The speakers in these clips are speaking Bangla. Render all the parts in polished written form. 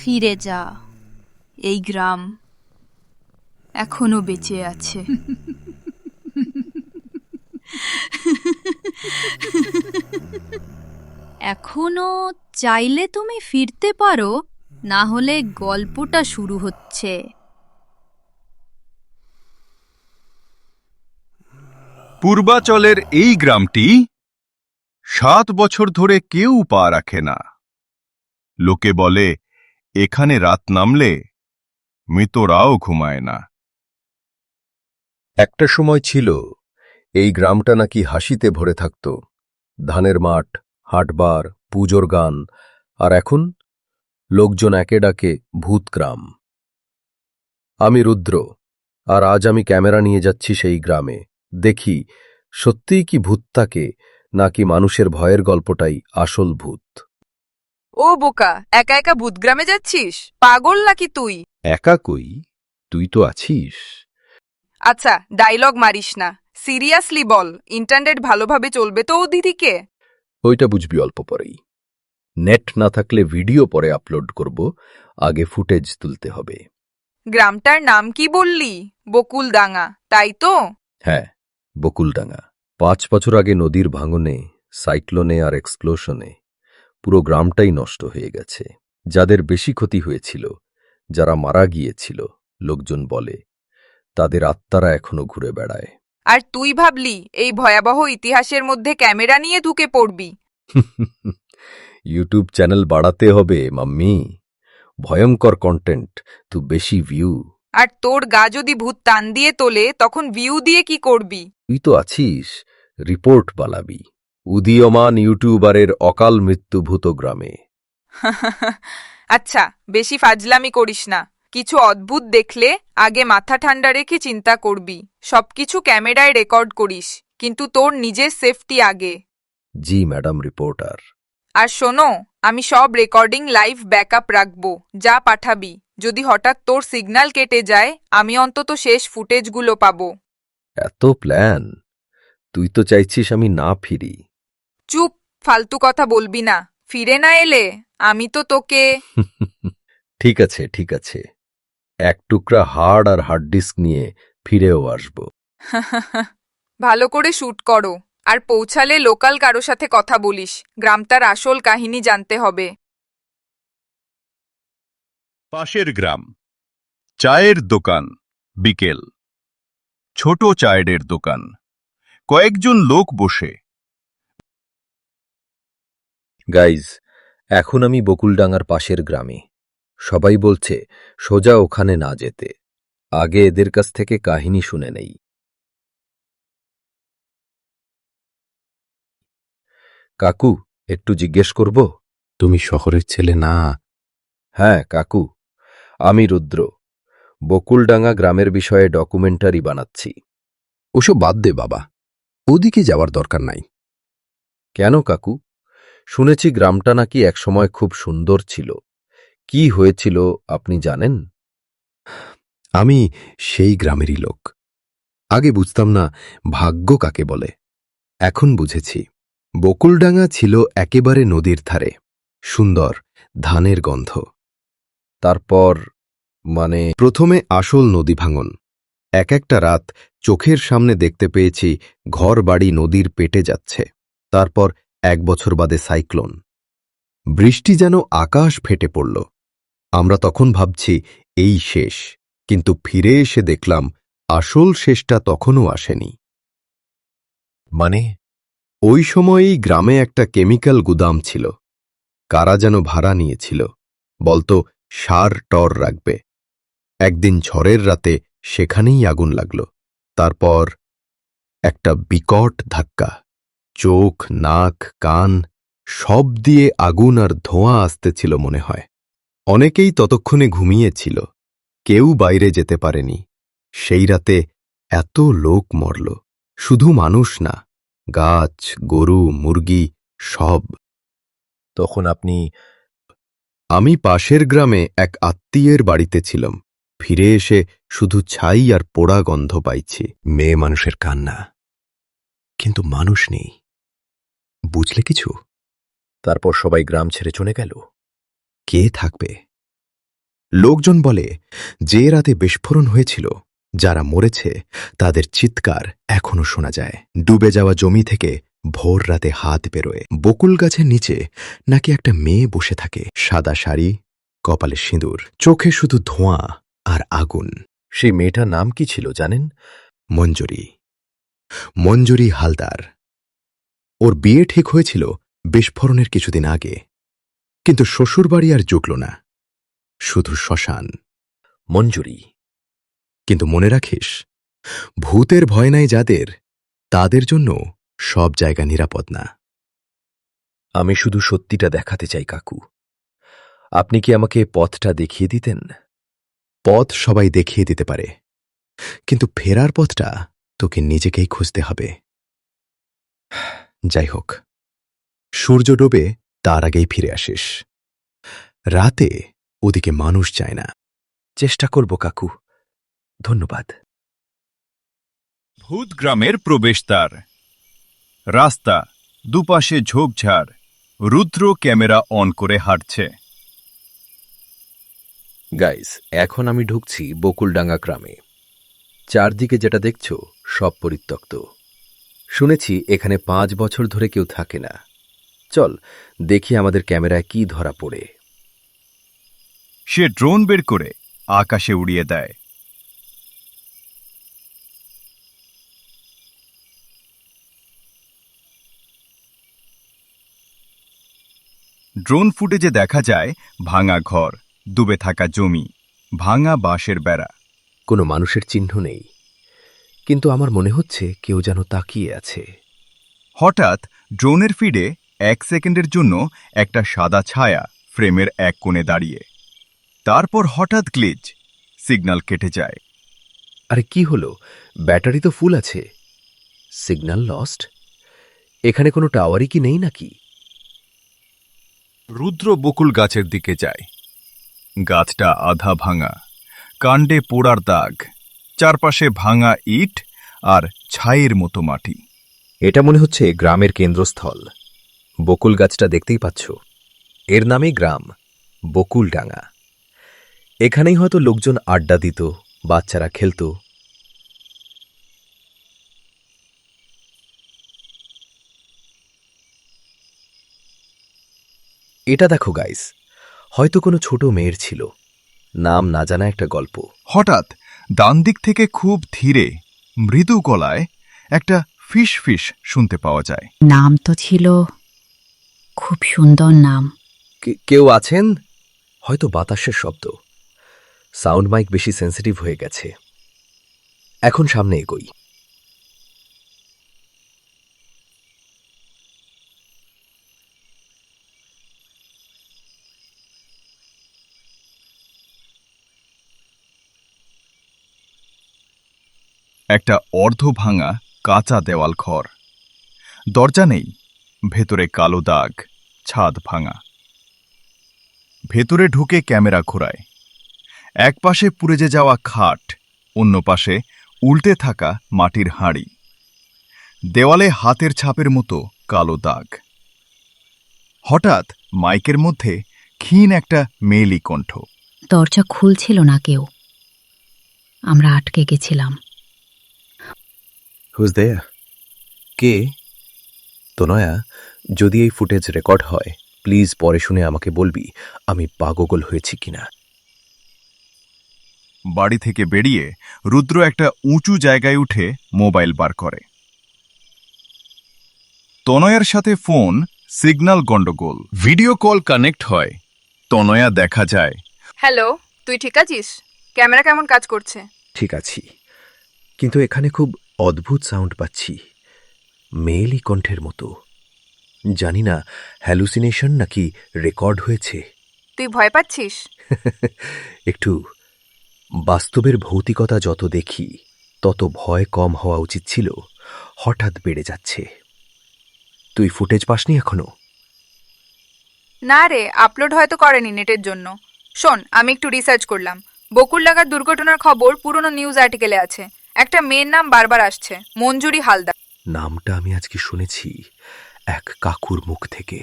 ফিরে যা, এই গ্রাম এখনো বেঁচে আছে। এখনো চাইলে তুমি ফিরতে পারো, না হলে গল্পটা শুরু হচ্ছে। পূর্বাচলের এই গ্রামটি 7 বছর ধরে কেউ পা রাখে না। লোকে বলে এখানে রাত নামলে মৃতরাও ঘুমায় না। একটা সময় ছিল এই গ্রামটা নাকি হাসিতে ভরে থাকত, ধানের মাঠ, হাটবার, পুজোর গান। আর এখন লোকজন একে ডাকে ভূত গ্রাম। আমি রুদ্র, আর আজ আমি ক্যামেরা নিয়ে যাচ্ছি সেই গ্রামে। দেখি সত্যিই কি ভূত থাকে, নাকি মানুষের ভয়ের গল্পটাই আসল ভূত। ও বোকা, একা একা ভূতগ্রামে যাচ্ছিস? পাগল নাকি তুই? একা কই, তুই তো আছিস। আচ্ছা, ডায়লগ মারিস না, সিরিয়াসলি বল, ইন্টারনেট ভালোভাবে চলবে তো ওদিকে? ওইটা বুঝবি অল্প পরেই। নেট না থাকলে ভিডিও পরে আপলোড করব, আগে ফুটেজ তুলতে হবে। গ্রামটার নাম কি বললি? বকুলডাঙ্গা, তাই তো? হ্যাঁ, বকুলডাঙ্গা। 5 বছর আগে নদীর ভাঙনে, সাইক্লোনে আর এক্সপ্লোশনে পুরো গ্রামটাই নষ্ট হয়ে গেছে। যাদের বেশি ক্ষতি হয়েছিল, যারা মারা গিয়েছিল, লোকজন বলে তাদের আত্মারা এখনো ঘুরে বেড়ায়। আর তুই ভাবলি এই ভয়াবহ ইতিহাসের মধ্যে ক্যামেরা নিয়ে ঢুকে পড়বি? ইউটিউব চ্যানেল বাড়াতে হবে মাম্মি। ভয়ঙ্কর কন্টেন্ট তো বেশি ভিউ। আর তোর গা যদি ভূত টান দিয়ে তোলে, তখন ভিউ দিয়ে কি করবি? তুই তো আছিস, রিপোর্ট বানাবি। উদীয়মান ইউটিউবারের অকাল মৃত্যু ভূত গ্রামে। আচ্ছা, বেশি ফাজলামি করিস না। কিছু অদ্ভুত দেখলে আগে মাথা ঠান্ডা রেখে চিন্তা করবি। সবকিছু ক্যামেরায় রেকর্ড করিস, কিন্তু তোর নিজের সেফটি আগে। জি ম্যাডাম রিপোর্টার। আর শোনো, আমি সব রেকর্ডিং লাইভ ব্যাকআপ রাখবো, যা পাঠাবি। যদি হঠাৎ তোর সিগন্যাল কেটে যায়, আমি অন্তত শেষ ফুটেজগুলো পাবো। এত প্ল্যান? তুই তো চাইছিস আমি না ফিরি। চুপ, ফালতু কথা বলবি না। ফিরে না এলে আমি তো তোকে... ঠিক আছে, ঠিক আছে। এক টুকরা হাড় আর হার্ড ডিস্ক নিয়ে ফিরেও আসব। ভালো করে শ্যুট করো, আর পৌঁছালে লোকাল কারো সাথে কথা বলিস। গ্রামটার আসল কাহিনী জানতে হবে। পাশের গ্রাম, চায়ের দোকান, বিকেল। ছোট চায়ের দোকান, কয়েকজন লোক বসে। গাইজ, এখন আমি বকুলডাঙ্গার পাশের গ্রামে। সবাই বলছে সোজা ওখানে না যেতে, আগে এদের কাছ থেকে কাহিনী শুনে নেই। কাকু, একটু জিজ্ঞেস করব? তুমি শহরের ছেলে না? হ্যাঁ কাকু, আমি রুদ্র। বকুলডাঙ্গা গ্রামের বিষয়ে ডকুমেন্টারি বানাচ্ছি। ওসব বাদ দে বাবা, ওদিকে যাওয়ার দরকার নাই। কেন কাকু? শুনেছি গ্রামটা নাকি একসময় খুব সুন্দর ছিল। কি হয়েছিল আপনি জানেন? আমি সেই গ্রামেরই লোক। আগে বুঝতাম না ভাগ্য কাকে বলে, এখন বুঝেছি। বকুলডাঙ্গা ছিল একেবারে নদীর ধারে, সুন্দর ধানের গন্ধ। তারপর প্রথমে আসল নদী ভাঙন। এক একটা রাত চোখের সামনে দেখতে পেয়েছি ঘর বাড়ি নদীর পেটে যাচ্ছে। তারপর 1 বছর বাদে সাইক্লোন। বৃষ্টি যেন আকাশ ফেটে পড়ল। আমরা তখন ভাবছি এই শেষ, কিন্তু ফিরে এসে দেখলাম আসল শেষটা তখনও আসেনি। ওই সময়েই গ্রামে একটা কেমিক্যাল গুদাম ছিল। কারা যেন ভাড়া নিয়েছিল, বলতো সার টর রাখবে। একদিন ঝড়ের রাতে সেখানেই আগুন লাগল। তারপর একটা বিকট ধাক্কা। চোখ, নাক, কান সব দিয়ে আগুন আর ধোঁয়া আসতেছিল মনে হয়। অনেকেই ততক্ষণে ঘুমিয়েছিল, কেউ বাইরে যেতে পারেনি। সেই রাতে এত লোক মরল, শুধু মানুষ না, গাছ, গরু, মুরগি সব। তখন আপনি? আমি পাশের গ্রামে এক আত্মীয়ের বাড়িতে ছিলাম। ফিরে এসে শুধু ছাই আর পোড়া গন্ধ পাইছি। মেয়ে মানুষের কান্না, কিন্তু মানুষ নেই। বুঝলে কিছু? তারপর সবাই গ্রাম ছেড়ে চলে গেল। কে থাকবে? লোকজন বলে যে রাতে বিস্ফোরণ হয়েছিল যারা মরেছে তাদের চিৎকার এখনো শোনা যায়। ডুবে যাওয়া জমি থেকে ভোর রাতে হাত বেরোয়। বকুল গাছের নিচে নাকি একটা মেয়ে বসে থাকে, সাদা শাড়ি, কপালে সিঁদুর, চোখে শুধু ধোঁয়া আর আগুন। সেই মেয়েটার নাম কি ছিল জানেন? মঞ্জুরি। মঞ্জুরি হালদার। ওর বিয়ে ঠিক হয়েছিল বিস্ফোরণের কিছুদিন আগে, কিন্তু শ্বশুরবাড়ি আর জুটল না, শুধু শ্মশান। মঞ্জুরি। কিন্তু মনে রাখিস, ভূতের ভয় নাই যাদের, তাদের জন্য সব জায়গা নিরাপদ না। আমি শুধু সত্যিটা দেখাতে চাই কাকু। আপনি কি আমাকে পথটা দেখিয়ে দিতেন? পথ সবাই দেখিয়ে দিতে পারে, কিন্তু ফেরার পথটা তোকে নিজেকেই খুঁজতে হবে। যাই হোক, সূর্য ডোবে তার আগেই ফিরে আসিস। রাতে ওদিকে মানুষ যায় না। চেষ্টা করব কাকু, ধন্যবাদ। ভূত গ্রামের প্রবেশদ্বার। রাস্তা, দুপাশে ঝোপঝাড়। রুদ্র ক্যামেরা অন করে হাঁটছে। গাইস, এখন আমি ঢুকছি বকুলডাঙ্গা গ্রামে। চারদিকে যেটা দেখছো সব পরিত্যক্ত। শুনেছি এখানে 5 বছর ধরে কেউ থাকে না। চল দেখি আমাদের ক্যামেরায় কি ধরা পড়ে। সে ড্রোন বের করে আকাশে উড়িয়ে দেয়। ড্রোন ফুটেজে দেখা যায় ভাঙা ঘর, ডুবে থাকা জমি, ভাঙা বাঁশের বেড়া। কোনো মানুষের চিহ্ন নেই, কিন্তু আমার মনে হচ্ছে কেউ যেন তাকিয়ে আছে। হঠাৎ ড্রোনের ফিডে 1 সেকেন্ডের জন্য একটা সাদা ছায়া ফ্রেমের এক কোণে দাঁড়িয়ে। তারপর হঠাৎ গ্লিচ, সিগন্যাল কেটে যায়। আরে কি হলো? ব্যাটারি তো ফুল আছে। Signal lost? এখানে কোনো টাওয়ারই কি নেই নাকি? রুদ্র বকুল গাছের দিকে যায়। গাছটা আধা ভাঙা, কাণ্ডে পোড়ার দাগ, চারপাশে ভাঙা ইট আর ছাইয়ের মতো মাটি। এটা মনে হচ্ছে গ্রামের কেন্দ্রস্থল। বকুল গাছটা দেখতেই পাচ্ছ, এর নামেই গ্রাম, বকুলডাঙ্গা। এখানেই হয়তো লোকজন আড্ডা দিত, বাচ্চারা খেলত। এটা দেখো গাইস, হয়তো কোনো ছোট মেয়ের ছিল, নাম না জানা একটা গল্প। হঠাৎ ডান দিক থেকে খুব ধীরে, মৃদু গলায় একটা ফিস ফিস শুনতে পাওয়া যায়। নাম তো ছিল খুব সুন্দর নাম। কেউ আছেন? হয়তো বাতাসের শব্দ। সাউন্ড মাইক বেশি সেন্সিটিভ হয়ে গেছে। এখন সামনে এগোই। একটা অর্ধ ভাঙা কাঁচা দেওয়াল ঘর। দরজা নেই, ভেতরে কালো দাগ, ছাদ ভাঙা। ভেতরে ঢুকে ক্যামেরা ঘোরায়। এক পাশে পুড়ে যাওয়া খাট, অন্য পাশে উল্টে থাকা মাটির হাঁড়ি। দেওয়ালে হাতের ছাপের মতো কালো দাগ। হঠাৎ মাইকের মধ্যে ক্ষীণ একটা মেয়েলি কণ্ঠ। দরজা খুলছিল না কেউ, আমরা আটকে গেছিলাম। হুজ দেয়ার? কে? তনয়া, যদি এই ফুটেজ রেকর্ড হয় প্লিজ পরে শুনে আমাকে বলবি আমি পাগল হয়েছি কিনা। বাড়ি থেকে বেরিয়ে রুদ্র একটা উঁচু জায়গায় উঠে মোবাইল বার করে। তনয়ার সাথে ফোন, সিগন্যাল গন্ডগোল। ভিডিও কল কানেক্ট হয়। তনয়া দেখা যায়। হ্যালো, তুই ঠিক আছিস? ক্যামেরা কেমন কাজ করছে? ঠিক আছি, কিন্তু এখানে খুব অদ্ভুত সাউন্ড পাচ্ছি, মেয়েলি কণ্ঠের মতো। জানি না হ্যালুসিনেশন নাকি রেকর্ড হয়েছে। তুই ভয় পাচ্ছিস? একটু। বাস্তবের ভৌতিকতা যত দেখি তত ভয় কম হওয়া উচিত ছিল, হঠাৎ বেড়ে যাচ্ছে। তুই ফুটেজ পাসনি এখনো? না রে, আপলোড হয়তো করেনি নেটের জন্য। শোন, আমি একটু রিসার্চ করলাম। বকুলডাঙ্গার দুর্ঘটনার খবর পুরনো নিউজ আর্টিকেলে আছে। একটা মেয়ের নাম বারবার আসছে, মঞ্জুরি হালদার। নামটা আমি আজকে শুনেছি এক কাকুর মুখ থেকে।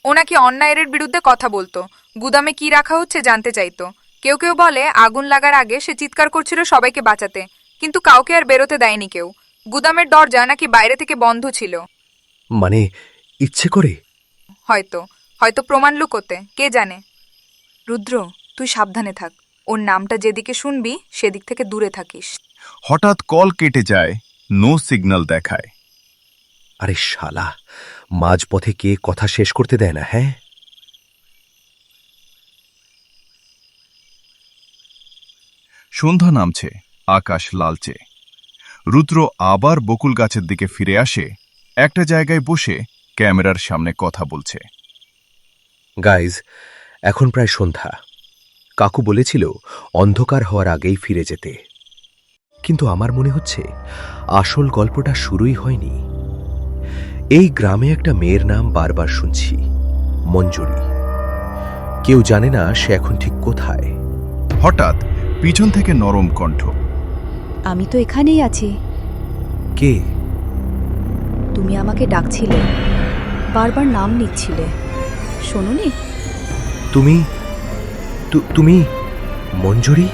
ও নাকি অন্যায়ের বিরুদ্ধে কথা বলতো, গুদামে কি রাখা হচ্ছে জানতে চাইতো। কেউ কেউ বলে আগুন লাগার আগে সে চিৎকার করছিল সবাইকে বাঁচাতে, কিন্তু কাউকে আর বেরোতে দেয়নি কেউ। গুদামের দরজা নাকি বাইরে থেকে বন্ধ ছিল। মানে ইচ্ছে করে? হয়তো হয়তো প্রমাণ লুকোতে, কে জানে। রুদ্র, তুই সাবধানে থাক। ওর নামটা যেদিকে শুনবি সেদিক থেকে দূরে থাকিস। হঠাৎ কল কেটে যায়, নো সিগন্যাল দেখায়। আরে শালা, মাঝপথে কে কথা শেষ করতে দেয় না, হ্যাঁ? সন্ধ্যা নামছে, আকাশ লালচে। রুদ্র আবার বকুল গাছের দিকে ফিরে আসে, একটা জায়গায় বসে ক্যামেরার সামনে কথা বলছে। গাইজ, এখন প্রায় সন্ধ্যা। কাকু বলেছিল অন্ধকার হওয়ার আগেই ফিরে যেতে, কিন্তু আমার মনে হচ্ছে আসল গল্পটা শুরুই হয়নি। এই গ্রামে একটা মেয়ের নাম বারবার শুনছি, মঞ্জুরি। কেউ জানে না সে এখন ঠিক কোথায়। হঠাৎ পিছন থেকে নরম কণ্ঠ। আমি তো এখানেই আছি। কে? তুমি আমাকে ডাকছিলে, বারবার নাম নিচ্ছিলে, শোনোনি? তুমি তুমি মঞ্জুরি?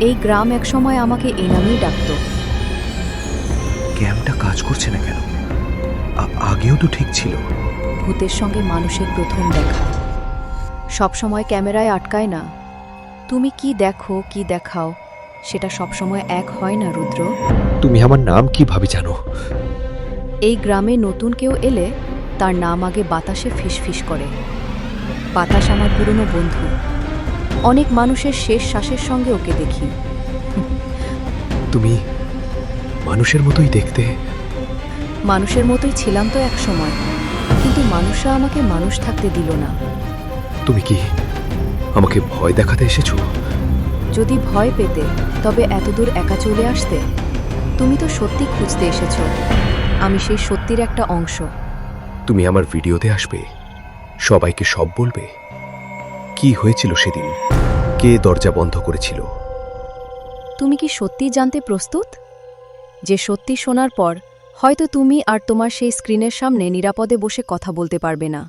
এই গ্রাম একসময় আমাকে এই নামেই ডাকত। ক্যামটা কাজ করছে না কেন? আগেও তো ঠিক ছিল। ভূতের সঙ্গে মানুষের প্রথম দেখা সবসময় ক্যামেরায় আটকায় না। তুমি কি দেখো, কি দেখাও, সেটা সবসময় এক হয় না রুদ্র। তুমি আমার নাম কিভাবে জানো? এই গ্রামে নতুন কেউ এলে তার নাম আগে বাতাসে ফিসফিস করে। বাতাস আমার পুরনো বন্ধু। অনেক মানুষের শেষ শ্বাসের সঙ্গে ওকে দেখি। তুমি মানুষের মতোই দেখতে। মানুষের মতোই ছিলাম তো এক সময়, কিন্তু মানুষরা আমাকে মানুষ থাকতে দিল না। তুমি কি আমাকে ভয় দেখাতে এসেছো? যদি ভয় পেতে তবে এতদূর একা চলে আসতে। তুমি তো সত্যি খুঁজতে এসেছো। আমি সেই সত্যির একটা অংশ। তুমি আমার ভিডিওতে আসবে, সবাইকে সব বলবে। কি হয়েছিল সেদিন? কে দরজা বন্ধ করেছিল? তুমি কি সত্যি জানতে প্রস্তুত? যে সত্যি শোনার পর হয়তো তুমি আর তোমার সেই স্ক্রিনের সামনে নিরাপদে বসে কথা বলতে পারবে না।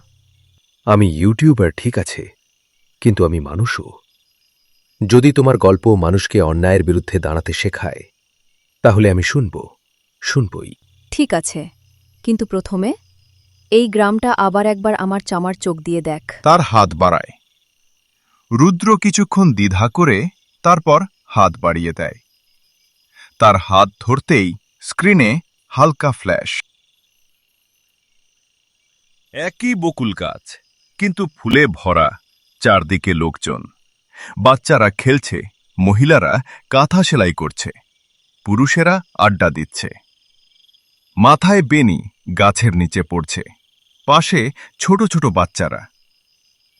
আমি ইউটিউবার ঠিক আছে, কিন্তু আমি মানুষও। যদি তোমার গল্প মানুষকে অন্যায়ের বিরুদ্ধে দাঁড়াতে শেখায়, তাহলে আমি শুনবই। ঠিক আছে, কিন্তু প্রথমে এই গ্রামটা আবার একবার আমার চামার চোখ দিয়ে দেখ। তার হাত বাড়ায়। রুদ্র কিছুক্ষণ দ্বিধা করে তারপর হাত বাড়িয়ে দেয়। তার হাত ধরতেই স্ক্রিনে হালকা ফ্ল্যাশ। একই বকুল গাছ, কিন্তু ফুলে ভরা, চারদিকে লোকজন। বাচ্চারা খেলছে, মহিলারা কাঁথা সেলাই করছে, পুরুষেরা আড্ডা দিচ্ছে। মাথায় বেনি গাছের নিচে পড়ছে, পাশে ছোট ছোট বাচ্চারা।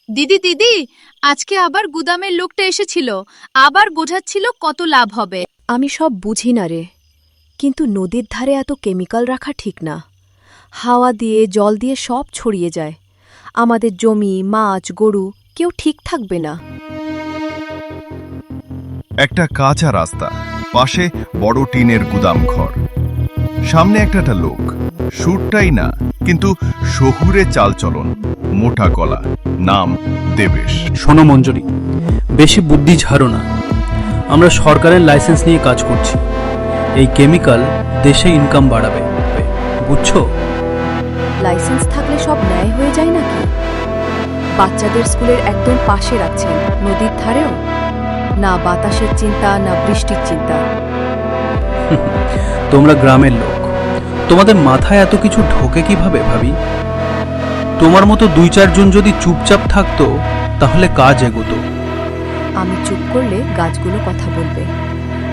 দিদি দিদি, আজকে আবার গুদামের লোকটা এসেছিল, আবার বোঝাচ্ছিল কত লাভ হবে। আমি সব বুঝি না রে, কিন্তু নদীর ধারে এত কেমিক্যাল রাখা ঠিক না। হাওয়া দিয়ে জল দিয়ে সব ছড়িয়ে যায়। আমাদের জমি, মাছ, গরু কেউ ঠিক থাকবে না। একটা কাঁচা রাস্তা, পাশে বড় টিনের গুদাম ঘর, সামনে একটা লোক, সুরটাই না কিন্তু শহুরে চালচলন, মোটা গলা, নাম দেবেশ। শোনো মঞ্জুরি, বেশি বুদ্ধি ঝাড়ো না। আমরা সরকারের লাইসেন্স নিয়ে কাজ করছি। এই কেমিক্যাল দেশে ইনকাম বাড়াবে, বুঝছো? লাইসেন্স থাকলে সব ন্যায় হয়ে যায় নাকি? বাচ্চাদের স্কুলের একদম পাশে রাখছেন, নদীর ধারেও। না বাতাসের চিন্তা, না বৃষ্টির চিন্তা। তোমরা গ্রামের লোক, তোমাদের মাথায় এত কিছু ঢোকে কিভাবে ভাবি? তোমার মতো 2-4 জন যদি চুপচাপ থাকতো তাহলে কাজ এগোতো। আমি চুপ করলে গাছগুলো কথা বলবে,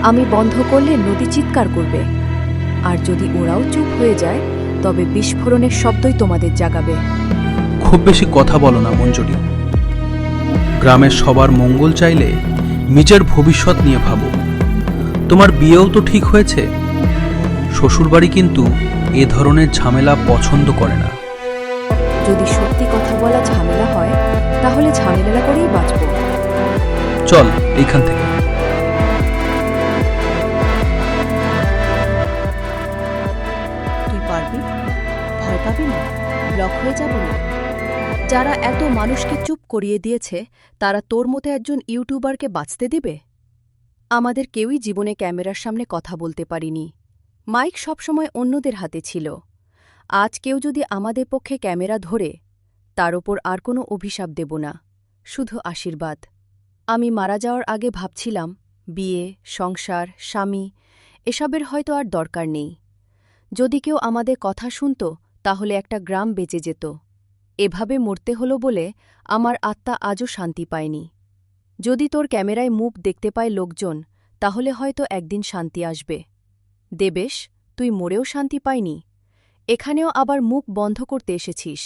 আমি বন্ধ করলে নদী চিৎকার করবে, আর যদি ওরাও চুপ হয়ে যায় তবে বিস্ফোরণের শব্দই তোমাদের জাগাবে। খুব বেশি কথা বলো না মঞ্জুরি। গ্রামের সবার মঙ্গল চাইলে নিজের ভবিষ্যৎ নিয়ে ভাবো। তোমার বিয়েও তো ঠিক হয়েছে। শ্বশুরবাড়ি কিন্তু এ ধরনের ঝামেলা পছন্দ করে না। যদি সত্যি কথা বলা ঝামেলা হয় তাহলে ঝামেলা করেই বাঁচব। চল এইখান থেকে। তুই পারবি? ভয় পাবি না? ব্লক হয়ে যাব না? যারা এত মানুষকে চুপ করিয়ে দিয়েছে তারা তোর মতো একজন ইউটিউবারকে বাঁচতে দিবে? আমাদের কেউই জীবনে ক্যামেরার সামনে কথা বলতে পারিনি। মাইক সবসময় অন্যদের হাতে ছিল। আজ কেউ যদি আমাদের পক্ষে ক্যামেরা ধরে, তার ওপর আর কোনো অভিশাপ দেব না, শুধু আশীর্বাদ। আমি মারা যাওয়ার আগে ভাবছিলাম বিয়ে, সংসার, স্বামী এসবের হয়তো আর দরকার নেই। যদি কেউ আমাদের কথা শুনত তাহলে একটা গ্রাম বেঁচে যেত। এভাবে মরতে হলো বলে আমার আত্মা আজও শান্তি পায়নি। যদি তোর ক্যামেরায় মুখ দেখতে পায় লোকজন, তাহলে হয়তো একদিন শান্তি আসবে। দেবেশ, তুই মরেও শান্তি পাইনি, এখানেও আবার মুখ বন্ধ করতে এসেছিস।